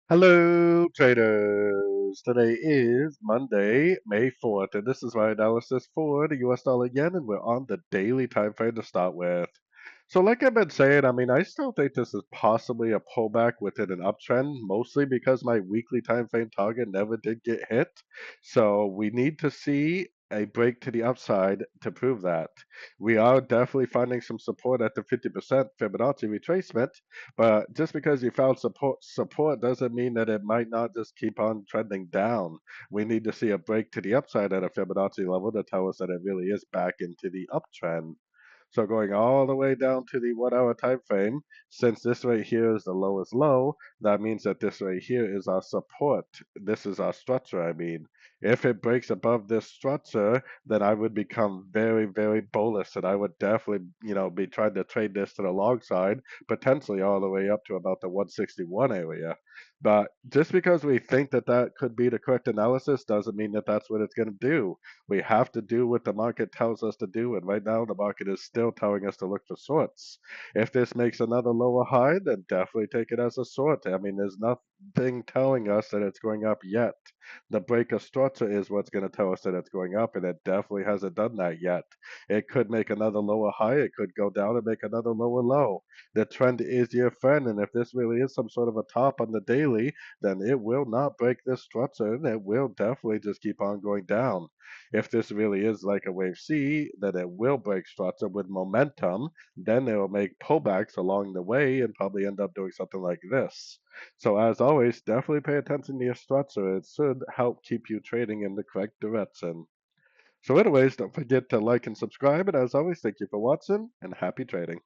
Hello, traders. Today is Monday, May 4th, and this is my analysis for the US dollar yen, and we're on the daily time frame to start with. So, like I've been saying, I still think this is possibly a pullback within an uptrend, mostly because my weekly time frame target never did get hit. So, we need to see a break to the upside to prove that. We are definitely finding some support at the 50% Fibonacci retracement, but just because you found support doesn't mean that it might not just keep on trending down. We need to see a break to the upside at a Fibonacci level to tell us that it really is back into the uptrend. So going all the way down to the 1 hour time frame, since this right here is the lowest low, that means that this right here is our support. This is our structure, I mean. If it breaks above this structure, then I would become very, very bullish, and I would definitely, be trying to trade this to the long side, potentially all the way up to about the 161 area. But just because we think that that could be the correct analysis doesn't mean that that's what it's going to do. We have to do what the market tells us to do, and right now the market is still telling us to look for shorts. If this makes another lower high, then definitely take it as a short. There's nothing telling us that it's going up yet. The break of structure is what's going to tell us that it's going up, and it definitely hasn't done that yet. It could make another lower high, it could go down and make another lower low. The trend is your friend, and if this really is some sort of a top on the daily, then it will not break this structure, and it will definitely just keep on going down. If this really is like a wave C, then it will break structure with momentum. Then it will make pullbacks along the way and probably end up doing something like this. So as always, definitely pay attention to your structure. It should help keep you trading in the correct direction. So anyways, don't forget to like and subscribe. And as always, thank you for watching and happy trading.